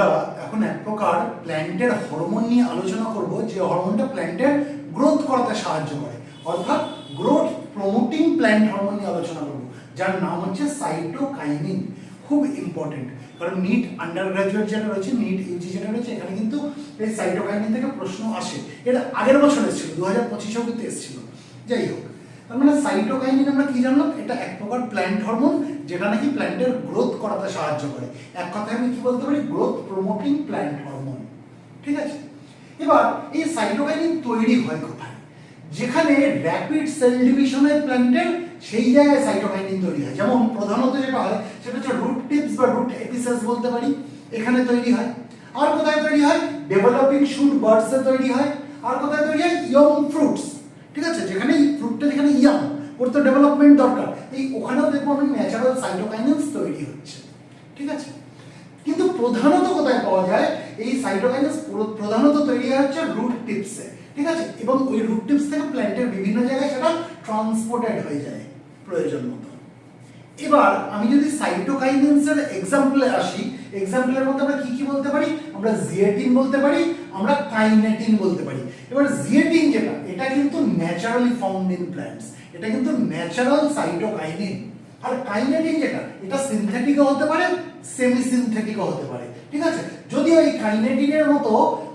আমরা এখন এক প্রকার প্ল্যান্টের হরমোন নিয়ে আলোচনা করব, যে হরমোনটা প্ল্যান্টের গ্রোথ করাতে সাহায্য করে, অর্থাৎ গ্রোথ প্রমোটিং প্ল্যান্ট হরমোন নিয়ে আলোচনা করব, যার নাম হচ্ছে সাইটোকাইনিন। খুব ইম্পর্টেন্ট, কারণ নিট আন্ডার গ্রাজুয়েট যেটা রয়েছে, নিট ইউজি যেটা রয়েছে, এখানে কিন্তু এই সাইটোকাইনিন থেকে প্রশ্ন আসে। এটা আগের বছর এসেছিল, 2025-এও কিন্তু এসেছিল। যাই হোক, তার মানে সাইটোকাইনিন আমরা কি জানলাম, এটা এক প্রকার প্ল্যান্ট হরমোন, যেটা নাকি প্ল্যান্টের গ্রোথ করাতে সাহায্য করে। এক কথায় আমি কি বলতে পারি, গ্রোথ প্রমোটিং প্ল্যান্ট হরমোন। ঠিক আছে, এবার এই সাইটোকাইনিন তৈরি হয় কোথায়? যেখানে র্যাপিড সেল ডিভিশনের প্ল্যান্টের সেই জায়গায় সাইটোকাইনিন তৈরি হয়। যেমন প্রধানত যেটা হয় সেটা হচ্ছে রুট টিপস বা রুট এপিসেস বলতে পারি, এখানে তৈরি হয়। আর কোথায় তৈরি হয়? ডেভেলপিং শুট বার্ডসে তৈরি হয়। আর কোথায় তৈরি হয়? Young fruits. ঠিক আছে, যেখানে ফ্রুটটা যেখানে ইয়াং, ওর তো ডেভেলপমেন্ট দরকার, এই ওখানেও দেখবো অনেক ন্যাচারাল সাইটোকাইনিনস তৈরি হচ্ছে। ঠিক আছে, কিন্তু প্রধানত কোথায় পাওয়া যায়? এই সাইটোকাইনিনস প্রধানত তৈরি হচ্ছে রুট টিপসে। ঠিক আছে, এবং ওই রুট টিপস থেকে প্ল্যান্টের বিভিন্ন জায়গায় সেটা ট্রান্সপোর্টেড হয়ে যায় প্রয়োজন মতো। এবার আমি যদি সাইটোকাইনিনসের এক্সাম্পলে আসি, এক্সাম্পলের মধ্যে আমরা কি কি বলতে পারি? আমরা জিয়েটিন বলতে পারি, আমরা কাইনেটিন বলতে পারি। এবার জিয়েটিন যেটা, এটা কিন্তু ন্যাচারালি ফাউন্ড ইন প্ল্যান্টস, এটা কিন্তু ন্যাচারাল সাইটোকাইনিন। আর কাইনেটিন যেটা, এটা সিনথেটিকও হতে পারে, সেমি সিনথেটিকও হতে পারে। ঠিক আছে, যদিও এই কাইনেটিনের মতো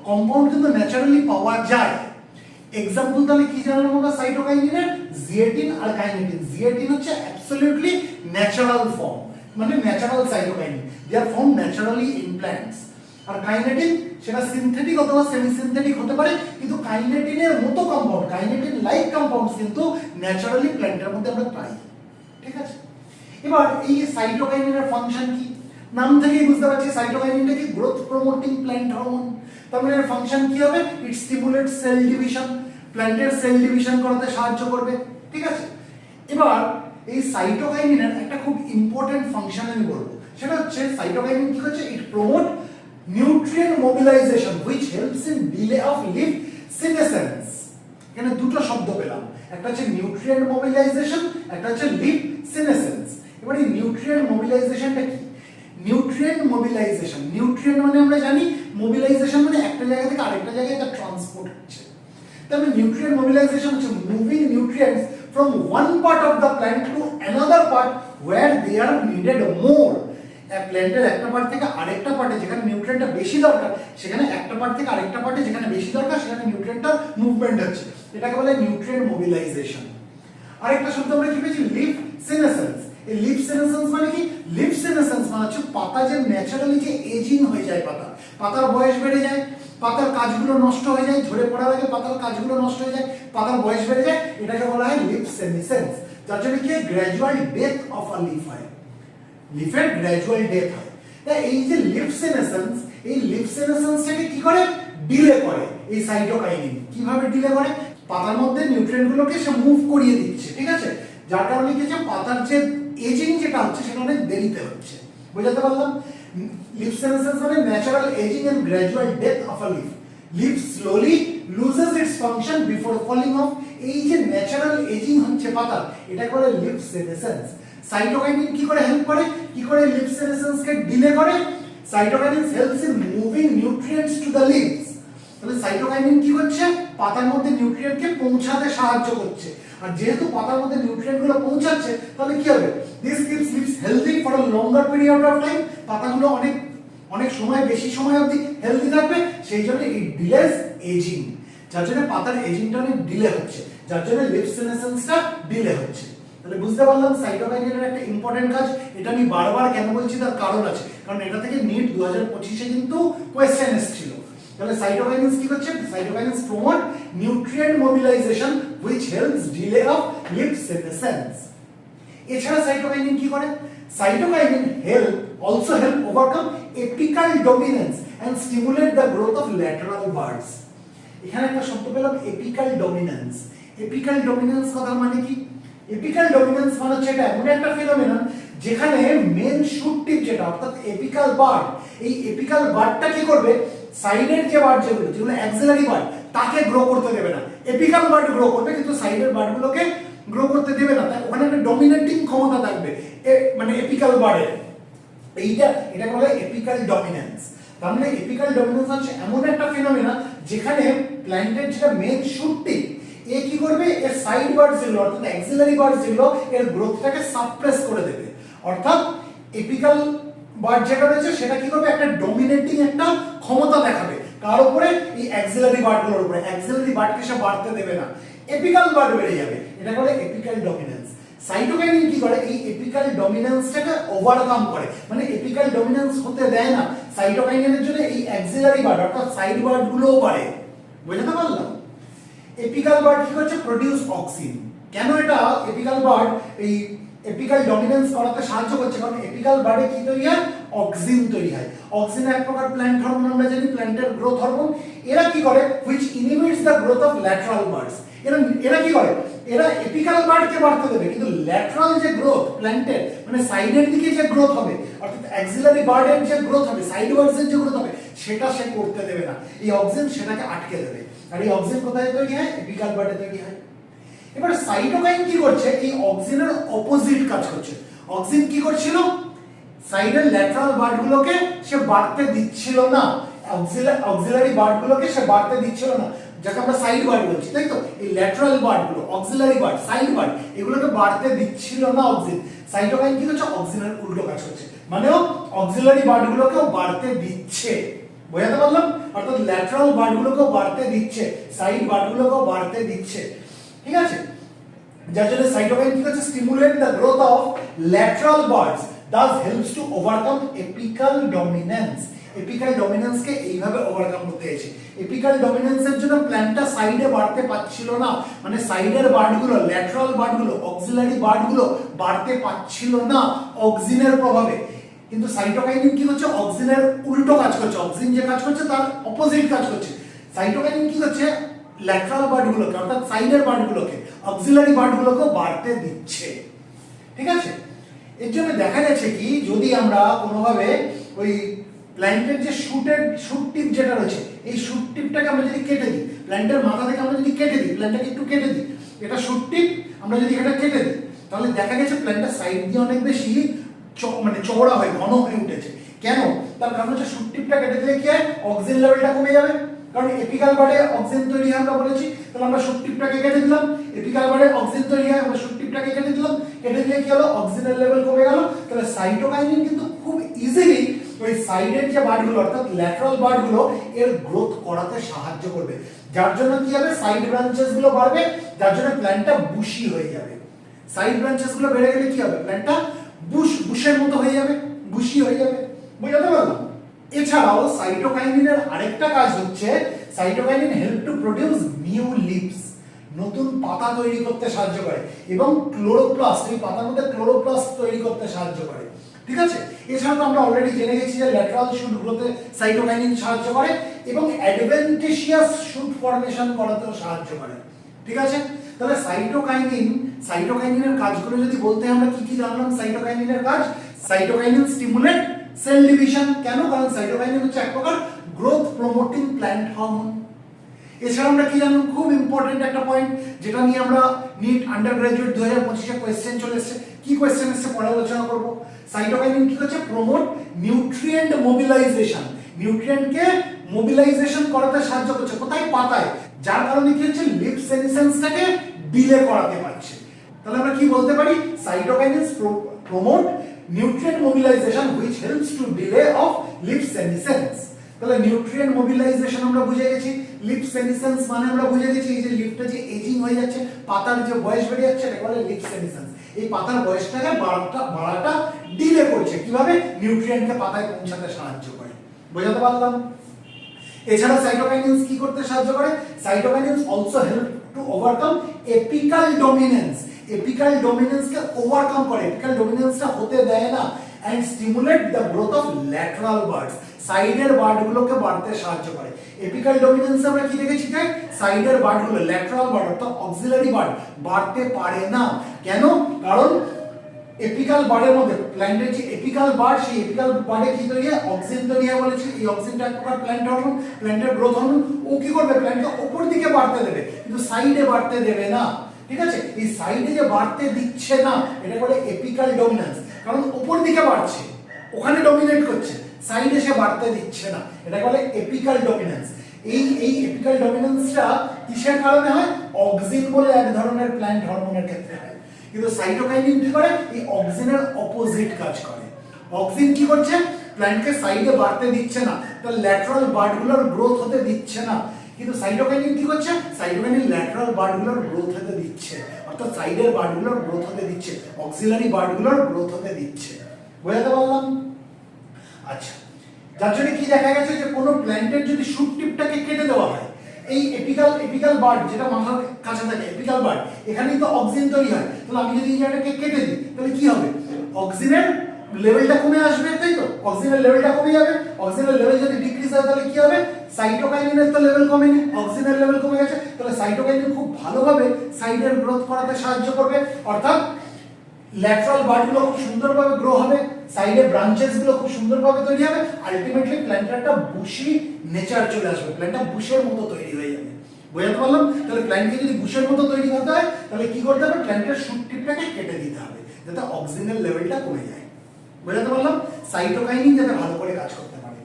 কম্পাউন্ড কিন্তু ন্যাচারালি পাওয়া যায়। এক্সাম্পল তাহলে কি জানলাম আমরা সাইটোকাইনিনের? জিয়েটিন আর কাইনেটিন। জিয়েটিন হচ্ছে অ্যাবসলিউটলি ন্যাচারাল ফর্ম, মানে natural cytokinin, they are found naturally in plants. আর কাইনেটিন সেটা সিনথেটিক অথবা সেমি সিনথেটিক হতে পারে, কিন্তু কাইনেটিনের মতো কম্পাউন্ড, কাইনেটিন লাইক কম্পাউন্ডস কিন্তু ন্যাচারালি প্ল্যান্টের মধ্যে আমরা পাই। ঠিক আছে, এবার এই সাইটোকাইনিনের ফাংশন কি? নাম থেকেই বুঝতে পারছি সাইটোকাইনিনটা কি গ্রোথ প্রমোটিং প্ল্যান্ট হরমোন। তার মানে এর ফাংশন কি হবে? ইট স্টিমুলেটস সেল ডিভিশন, প্ল্যান্টের সেল ডিভিশন করতে সাহায্য করবে। ঠিক আছে, এবার এই সাইটোকাইনিনের একটা খুব ইম্পর্টেন্ট ফাংশন আমি বলবো, সেটা হচ্ছে সাইটোকাইনিন কি হচ্ছে? It promote nutrient mobilisation which helps in delay of leaf senescence. এখানে দুটো শব্দ পেলাম, একটা হচ্ছে নিউট্রিয়েন্ট মোবিলাইজেশন, একটা হচ্ছে লিফ সিনেসেন্স। এবার এই নিউট্রিয়েন্ট মোবিলাইজেশনটা কি? নিউট্রিয়েন্ট মোবিলাইজেশন, নিউট্রিয়েন্ট মানে আমরা জানি, মোবিলাইজেশন মানে একটা জায়গা থেকে আরেকটা জায়গায় তার ট্রান্সপোর্ট হচ্ছে। তাহলে নিউট্রিয়েন্ট মোবিলাইজেশন হচ্ছে moving nutrients from one part of the plant to another part where they are needed more. প্ল্যান্টের একটা পার্ট থেকে আরেকটা পার্টে যেখানে নিউট্রিয়েন্টটা বেশি দরকার, সেখানে একটা পার্ট থেকে আরেকটা পার্টে যেখানে বেশি দরকার সেখানে নিউট্রিয়েন্টটা মুভমেন্ট হচ্ছে, এটাকে বলে নিউট্রিয়েন্ট মোবিলাইজেশন। আরেকটা শব্দ আমরা কি পেয়েছি? লিফ সিনেসেন্স। এই লিফ সিনেসেন্স মানে কি? লিফ সিনেসেন্স মানে হচ্ছে পাতা যে ন্যাচারালি যে এজিং হয়ে যায়, পাতার বয়স বেড়ে যায়, পাতার কাজগুলো নষ্ট হয়ে যায়, ঝরে পড়ার আগে পাতার কাজগুলো নষ্ট হয়ে যায়, পাতার বয়স বেড়ে যায়, এটাকে বলা হয় লিফ সেনেসেন্স। যার জন্য কি gradual death of a leaf হয়, লিফের গ্র্যাজুয়াল ডেথ হয়। তাই এই যে লিফ সেনেসেন্স, এই লিফ সেনেসেন্সটাকে কি করে? ডিলে করে এই সাইটোকাইনিন। কিভাবে ডিলে করে? পাতার মধ্যে নিউট্রিয়েন্টগুলোকে সে মুভ করিয়ে দিচ্ছে। ঠিক আছে, যার কারণে কি যে পাতার যে এজিং যেটা হচ্ছে সেটা অনেক দেরিতে হচ্ছে। বুঝাতে পারলাম? লিফ সেনেসেন্স মানে natural ageing and gradual death of a leaf. Leaf slowly loses its function before falling off. এই যে ন্যাচারাল এজিং হচ্ছে পাতার, এটা করে লিফ সেনেসেন্স। সাইটোকাইনিন কি করে হেল্প করে? কি করে লিফ সেনেসেন্সকে ডিলে করে? Cytokinin helps in moving nutrients to the leaves. তাহলে সাইটোকাইনিন কি করছে? পাতার মধ্যে নিউট্রিয়েন্টকে পৌঁছাতে সাহায্য করছে। আর যেহেতু পাতার মধ্যে নিউট্রিয়েন্টগুলো পৌঁছাচ্ছে, তাহলে কি হবে? This keeps leaves healthy for a longer period of time. পাতাগুলো অনেক সময়, বেশি সময় অবধি হেলদি থাকবে, সেই জন্য ইট ডিলেস এজিং। যার জন্য পাতার এজিংটা অনেক ডিলে হচ্ছে, যার জন্য লিফ সেনেসেন্সটা ডিলে হচ্ছে। তাহলে বুঝতে পারলাম সাইটোকাইনিনের একটা ইম্পর্টেন্ট কাজ। এটা আমি বারবার কেন বলছি তার কারণ আছে, কারণ এটা থেকে নিট 2025-এ কিন্তু কোয়েশ্চেন এসেছিল। তাহলে সাইটোকাইনিনস কি করছে? Cytokinins promote nutrient mobilisation which helps delay of leaf senescence. এছাড়া সাইটোকাইনিন কি করে? Cytokinin also help overcome apical dominance and stimulate the growth of lateral buds. এখানে একটা শব্দ পেলাম, এপিক্যাল ডমিনেন্স। এপিক্যাল ডমিনেন্স কথা মানে কি? এপিক্যাল ডমিনেন্স মানে হচ্ছে এটা এমন একটা ফিনোমেনন যেখানে মেন শুট টিপ যেটা, অর্থাৎ এপিক্যাল বার্ড, এই এপিক্যাল বার্ডটা কি করবে? সাইডের যে বার্ড যেগুলো অ্যাক্সিলারি বার্ড, তাকে গ্রো করতে দেবে না। এপিক্যাল বার্ড গ্রো করবে, কিন্তু সাইডের বার্ডগুলোকে গ্রো করতে দেবে না। তাই ওখানে একটা ডমিনেটিং ক্ষমতা থাকবে মানে এপিক্যাল বার্ডের। এটাকে বলে এপিক্যাল ডমিনেন্স। তার মানে এপিক্যাল ডমিনেন্স হচ্ছে এমন একটা ফিনোমেনা যেখানে প্ল্যান্টের যেটা মেইন শুট টিপ এ কি করবে, এর সাইড বার্ডস যেগুলো অর্থাৎ অ্যাক্সিলারি বার্ডস যেগুলো এর গ্রোথটাকে সাপ্রেস করে দেবে। অর্থাৎ এপিক্যাল বার্ড যেটা রয়েছে সেটা কি করবে, একটা ডমিনেটিং একটা ক্ষমতা দেখাবে কার উপরে, এই অ্যাক্সিলারি বার্ডগুলোর উপরে। অ্যাক্সিলারি বার্ডকে সে বাড়তে দেবে না, এপিক্যাল বার্ড বেড়ে যাবে, এটা বলে এপিক্যাল ডমিনেন্স। সাইটোকাইনিন কি করে, এই এপিক্যাল ডমিনেন্সটাকে ওভারকাম করে, মানে এপিক্যাল ডমিনেন্স হতে দেয় না। সাইটোকাইনিনের জন্য এই অ্যাক্সিলারি বার্ড অর্থাৎ সাইড বার্ডগুলোও বাড়ে। বুঝতে পারলাম? এপিক্যাল বার্ড কি করছে, প্রোডিউস অক্সিন। কেন এটা এপিক্যাল বার্ড এই এপিক্যাল ডমিনেন্স করাতে সাহায্য করছে, কারণ এপিক্যাল বার্ডে কি তৈরি হয়, অক্সিন তৈরি হয়। অক্সিন এক প্রকার প্ল্যান্ট হরমোন, আমরা জানি প্ল্যান্টের গ্রোথ হরমোন। এরা কি করে, which inhibits the growth of lateral birds. এরা কি করে, এরা এপিক্যাল বার্ডকে বাড়তে দেবে, কিন্তু ল্যাটারাল যে গ্রোথ প্ল্যান্টের মানে সাইডের দিকে যে গ্রোথ হবে অর্থাৎ অ্যাক্সিলারি বার্ডের যে গ্রোথ হবে, সাইড বার্ডসের যে গ্রোথ হবে সেটা সে করতে দেবে না। এই অক্সিন সেটাকে আটকে দেবে। আর এই অক্সিন কোথায় তৈরি হয়, এপিক্যাল বার্ডে তৈরি হয়। এবার সাইটোকাইন কি করছে, এই অক্সিনের অপোজিট কাজ করছে। অক্সিন কি করছিল, সাইডের ল্যাটারাল বার্ডগুলোকে সে বাড়তে দিচ্ছিল না, অক্সিলারি বার্ডগুলোকে সে বাড়তে দিচ্ছিল না, যাকে আমরা সাইড বার্ড বলছি, তাই তো? এই ল্যাটারাল বার্ডগুলো, অক্সিলারি বার্ড, সাইড বার্ড, এগুলোকে বাড়তে দিচ্ছিল না অক্সিন। সাইটোকাইন কি করছে, অক্সিনের উল্টো কাজ করছে, মানে অক্সিলারি বার্ডগুলোকেও বাড়তে দিচ্ছে। বোঝাতে পারলাম? অর্থাৎ ল্যাটারাল বার্ডগুলোকেও বাড়তে দিচ্ছে, সাইড বার্ডগুলোকেও বাড়তে দিচ্ছে। ঠিক আছে? যার জন্য সাইটোকাইন কি করছে, stimulate the growth of lateral buds, thus helps to overcome apical dominance। Apical ডমিনেন্সকে এইভাবে ওভারকাম করতে হয়েছে। এপিক্যাল ডমিনেন্সের জন্য প্ল্যান্টটা সাইডে বাড়তে পারছিল না, মানে সাইডের বার্ডগুলো, ল্যাটারাল বার্ডগুলো, অক্সিলারি বার্ডগুলো বাড়তে পারছিল না অক্সিনের প্রভাবে। কিন্তু সাইটোকাইনিন কি করছে, অক্সিনের উল্টো কাজ করছে, অক্সিন যে কাজ করছে তার অপোজিট কাজ করছে। সাইটোকাইনিন কি করছে, ল্যাটারাল বার্ডগুলোকে অর্থাৎ সাইডের বার্ডগুলোকে, অক্সিলারি বার্ডগুলোকে বাড়তে দিচ্ছে। ঠিক আছে? এর জন্য দেখা যাচ্ছে কি, যদি আমরা কোনোভাবে ওই প্ল্যান্টের যে শুট টিপ যেটা রয়েছে, এই শুট টিপটাকে আমরা যদি কেটে দিই, প্ল্যান্টের মাথা থেকে আমরা যদি কেটে দিই, প্ল্যান্টটাকে একটু কেটে দিই, এটা শুট টিপ, আমরা যদি এটা কেটে দিই তাহলে দেখা গেছে প্ল্যান্টের সাইড দিয়ে অনেক বেশি মানে চওড়া হয়ে ঘন হয়ে উঠেছে। কেন? তার কারণ হচ্ছে শুট টিপটা কেটে দিলে কি হয়, অক্সিজেন লেভেলটা কমে যাবে, কারণ এপিক্যাল বার্ডে অক্সিজেন তৈরি হয় আমরা বলেছি। তাহলে আমরা শুট টিপটাকে কেটে দিলাম, এপিক্যাল বার্ডে অক্সিজেন তৈরি হয়, আমরা শুট টিপটাকে কেটে দিলাম, কেটে দিলে কি হলো, অক্সিজেনের লেভেল কমে গেল। তাহলে সাইটোকাইনিন কিন্তু খুব ইজিলি ওই সাইডের যে বার্ডগুলো অর্থাৎ ল্যাটারাল বার্ডগুলো এর গ্রোথ করাতে সাহায্য করবে, যার জন্য কি হবে, সাইড ব্রাঞ্চেস গুলো বাড়বে, যার জন্য প্ল্যান্টটা বুশি হয়ে যাবে। সাইড ব্রাঞ্চেস গুলো বেড়ে গেলে কি হবে, প্ল্যান্টটা বুশের মতো হয়ে যাবে, বুশি হয়ে যাবে। বুঝতে পারলাম? এছাড়াও সাইটোকাইনিনের আরেকটা কাজ হচ্ছে, cytokinin help to produce new leaves, নতুন পাতা তৈরি করতে সাহায্য করে, এবং ক্লোরোপ্লাস্ট, এই পাতার মধ্যে ক্লোরোপ্লাস্ট তৈরি করতে সাহায্য করে। ঠিক আছে? এছাড়া তো আমরা অলরেডি জেনে গেছি যে ল্যাটারাল শুট গ্রোথে সাইটোকাইনিন সাহায্য করে এবং অ্যাডভেন্টিশিয়াস শুট ফর্মেশন করাতেও সাহায্য করে। ঠিক আছে? তাহলে সাইটোকাইনিনের কাজগুলো যদি বলতে আমরা কি কি জানলাম, সাইটোকাইনিনের কাজ, সাইটোকাইনিন স্টিমুলেট সেল ডিভিশন। কেন? কারণ সাইটোকাইনিন হচ্ছে এক প্রকার গ্রোথ প্রমোটিং প্ল্যান্ট হরমোন। এছাড়া আমরা কি জানলাম, খুব ইম্পর্টেন্ট একটা পয়েন্ট যেটা নিয়ে আমরা নিট আন্ডার গ্রাজুয়েট 2025 কোয়েশ্চেন চলে এসেছে। কি কোয়েশ্চেন এসেছে পরে আলোচনা করব। সাইটোকাইনিন কি করছে, প্রমোট নিউট্রিয়েন্ট মোবিলাইজেশন, নিউট্রিয়েন্টকে মোবিলাইজেশন করাতে সাহায্য করছে, কোথায়, পাতায়, যার কারণে কি হচ্ছে, লিফ সেনিসেন্সটাকে ডিলে করাতে পারছে। তাহলে আমরা কি বলতে পারি, cytokinins promote nutrient mobilisation which helps to delay of leaf senescence. তাহলে নিউট্রিয়েন্ট মোবিলাইজেশন আমরা বুঝে গেছি, লিফ সেনিসেন্স মানে আমরা বুঝে গেছি এই যে লিফটা যে এজিং হয়ে যাচ্ছে, পাতার যে বয়স বেড়ে যাচ্ছে, এটা বলে লিফ সেনিসেন্স। এই পাতার বয়সটাকে বাড়াটা ডিলে করছে, কিভাবে, নিউট্রিয়েন্টকে পাতায় পৌঁছাতে সাহায্য করে। বোঝাতে পারলাম? এছাড়া সাইটোকাইনিনস কি করতে সাহায্য করে, cytokinins also help to overcome apical dominance, apical ডমিনেন্সকে ওভারকাম করে, এপিক্যাল ডমিনেন্সটা হতে দেয় না, and stimulate the growth of lateral buds, সাইডের বার্ডগুলোকে বাড়তে সাহায্য করে। এপিক্যাল ডমিনেন্স আমরা কি দেখেছি, যে সাইডের বার্ডগুলো, ল্যাটারাল বার্ড অর্থাৎ অক্সিলারি বার্ড বাড়তে পারে না। কেন? কারণ এপিক্যাল বার্ডের মধ্যে প্ল্যান্টের যে এপিক্যাল বার্ড, সেই এপিক্যাল বার্ডে কি তৈরি হয়, অক্সিন তৈরি হয় বলেছি। এই অক্সিনটা এক প্রকার প্ল্যান্ট হরমোন, প্ল্যান্টের গ্রোথ হরমোন। ও কি করবে, প্ল্যান্টকে উপর দিকে বাড়তে দেবে, কিন্তু সাইডে বাড়তে দেবে না। ঠিক আছে? এই সাইডে যে বাড়তে দিচ্ছে না, এটা বলে এপিক্যাল ডমিনেন্স, কারণ উপর দিকে বাড়ছে, ওখানে ডমিনেট করছে, সাইড এসে বাড়তে দিচ্ছে না, এটা বলে এপিক্যাল ডমিনেন্স। এই এপিক্যাল ডমিনেন্সটা কিসের কারণে হয়? অক্সিন বলে এক ধরনের প্ল্যান্ট হরমোনের ক্ষেত্রে হয়। কিন্তু সাইটোকাইনিন কি করে? এই অক্সিনের অপোজিট কাজ করে। অক্সিন কি করছে? প্ল্যান্টকে সাইডে বাড়তে দিচ্ছে না, তার ল্যাটারাল বার্ডগুলোর গ্রোথ হতে দিচ্ছে না। কিন্তু সাইটোকাইনিন কি করছে? সাইটোকাইনিন ল্যাটারাল বার্ডগুলোর গ্রোথ হতে দিচ্ছে, অর্থাৎ সাইডের বার্ডগুলোর গ্রোথ হতে দিচ্ছে, অক্সিলারি বার্ডগুলোর গ্রোথ হতে দিচ্ছে। বুঝতে পারলাম? আচ্ছা, যার জন্য কি দেখা গেছে যে কোনো প্ল্যান্টের যদি শুট টিপটাকে কেটে দেওয়া হয়, এই এপিক্যাল বার্ড যেটা মাথার কাছে থাকে, এপিক্যাল বার্ড, এখানেই তো অক্সিন তৈরি হয়। তাহলে আমি যদি এই জায়গাটাকে কেটে দিই তাহলে কি হবে? অক্সিনের লেভেলটা কমে আসবে, তাই তো? অক্সিজেনের লেভেলটা কমে যাবে। অক্সিজেনের লেভেল যদি ডিক্রিজ হয় তাহলে কি হবে? সাইটোকাইনিনের তো লেভেল কমেনি, অক্সিজেনের লেভেল কমে গেছে, তাহলে সাইটোকাইনিন খুব ভালোভাবে সাইডের গ্রোথ করাতে সাহায্য করবে, অর্থাৎ ল্যাটারাল বার্ডগুলো খুব সুন্দরভাবে গ্রো হবে, সাইডে ব্রাঞ্চেস গুলো খুব সুন্দরভাবে তৈরি হবে, আলটিমেটলি প্ল্যান্টের একটা বুশি নেচার চলে আসবে, প্ল্যান্টটা বুশের মতো তৈরি হয়ে যাবে। বুঝতে পারলাম? তাহলে প্ল্যান্টকে যদি বুশের মতো তৈরি করতে হয় তাহলে কি করতে হবে? প্ল্যান্টের শুট টিপটাকে কেটে দিতে হবে যাতে অক্সিজেনের লেভেলটা কমে যায়। বুঝতে পারলাম? সাইটোকাইনিন যাতে ভালো করে কাজ করতে পারে।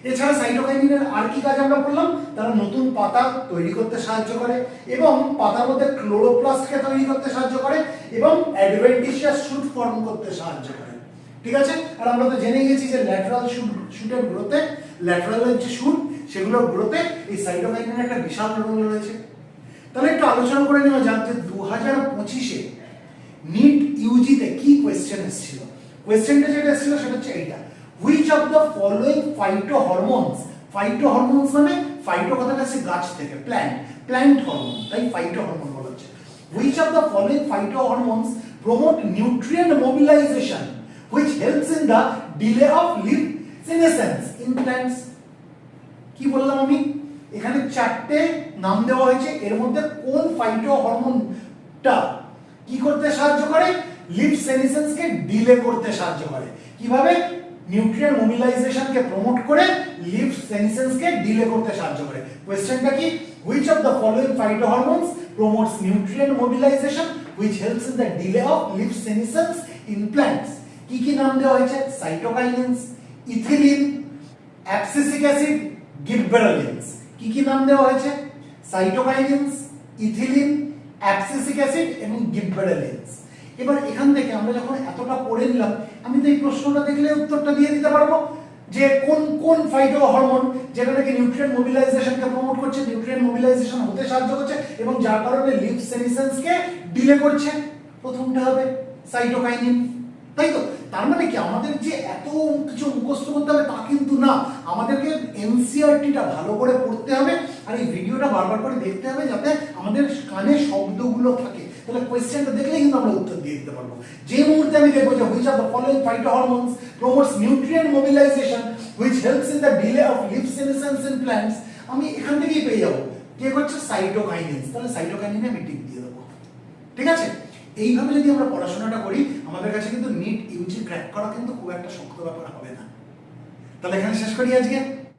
এছাড়া সাইটোকাইনিনের আর কি কাজ আমরা বললাম? তারা নতুন পাতা তৈরি করতে সাহায্য করে এবং পাতার মধ্যে ক্লোরোপ্লাস্টকে তৈরি করতে সাহায্য করে এবং অ্যাডভেন্টিশিয়াস শুট ফর্ম করতে সাহায্য করে। ঠিক আছে? আর আমরা তো জেনে গেছি যে ল্যাটারাল শুটের গ্রোথে, ল্যাটারালের যে শুট সেগুলোর গ্রোথে এই সাইটোকাইনিনের একটা বিশাল রোল রয়েছে। তাহলে একটু আলোচনা করে নেওয়া যাক যে 2025-এ নিট ইউজিতে কি কোয়েশ্চেন এসেছিল। কোয়েশ্চেনটা যেটা এসেছিল সেটা হচ্ছে এইটা, হুইচ অফ দ্য ফলোইং ফাইটোহরমোনস, ফাইটোহরমোনস মানে ফাইটো কথাটা আসছে গাছ থেকে, প্ল্যান্ট হরমোন, তাই ফাইটোহরমোন বলা হচ্ছে। Which of the following phytohormones promote nutrient mobilisation which helps in the delay of leaf senescence in plants. কি বললাম আমি? এখানে চারটে নাম দেওয়া হয়েছে, এর মধ্যে কোন ফাইটোহরমোনটা কি করতে সাহায্য করে? লিভ সেনেসেন্সকে ডিলে করতে সাহায্য করে। কিভাবে? নিউট্রিয়েন্ট মোবিলাইজেশনকে প্রমোট করে লিভ সেনেসেন্সকে ডিলে করতে সাহায্য করে। কোশ্চেনটা কি? Which of the following phytohormones promotes nutrient mobilisation which helps in the delay of leaf senescence in plants. কি কি নাম দেওয়া হয়েছে? Cytokinins, ethylene, abscisic acid, gibberellins. কি কি নাম দেওয়া হয়েছে? সাইটোকাইনিনস, ইথিলিন, অ্যাবসিসিক অ্যাসিড এবং গিবরেলিনস। এবার এখান থেকে আমরা যখন এতটা পড়ে নিলাম, আমি তো এই প্রশ্নটা দেখলে উত্তরটা দিয়ে দিতে পারবো যে কোন কোন ফাইটোহরমোন যেটা নাকি নিউট্রিয়েন্ট মোবিলাইজেশনকে প্রমোট করছে, নিউট্রিয়েন্ট মোবিলাইজেশন হতে সাহায্য করছে এবং যার কারণে লিভ সেনেসেন্সকে ডিলে করছে। প্রথমটা হবে সাইটোকাইনিন, তাই তো? তার মানে কি আমাদের যে এত কিছু মুখস্থ করতে হবে তা কিন্তু না, আমাদেরকে এনসিইআরটিটা ভালো করে পড়তে হবে আর এই ভিডিওটা বারবার করে দেখতে হবে যাতে আমাদের কানে শব্দগুলো থাকে। তাহলে কোয়েশ্চেনটা দেখলেই কিন্তু আমরা উত্তর দিয়ে দিতে পারবো। যে মুহূর্তে আমি দেখবো যে which of the following phytohormones promotes nutrient mobilisation which helps in the delay of leaf senescence in plants, আমি এখান থেকেই পেয়ে যাবো কে করছে? সাইটোকাইনিনস। তাহলে সাইটোকাইনিনে আমি টিক দিয়ে দেবো। ঠিক আছে? এইভাবে যদি আমরা পড়াশোনাটা করি আমাদের কাছে কিন্তু নিট ইউজি ক্র্যাক করা কিন্তু খুব একটা শক্ত ব্যাপার হবে না। তাহলে এখানে শেষ করি আজকে।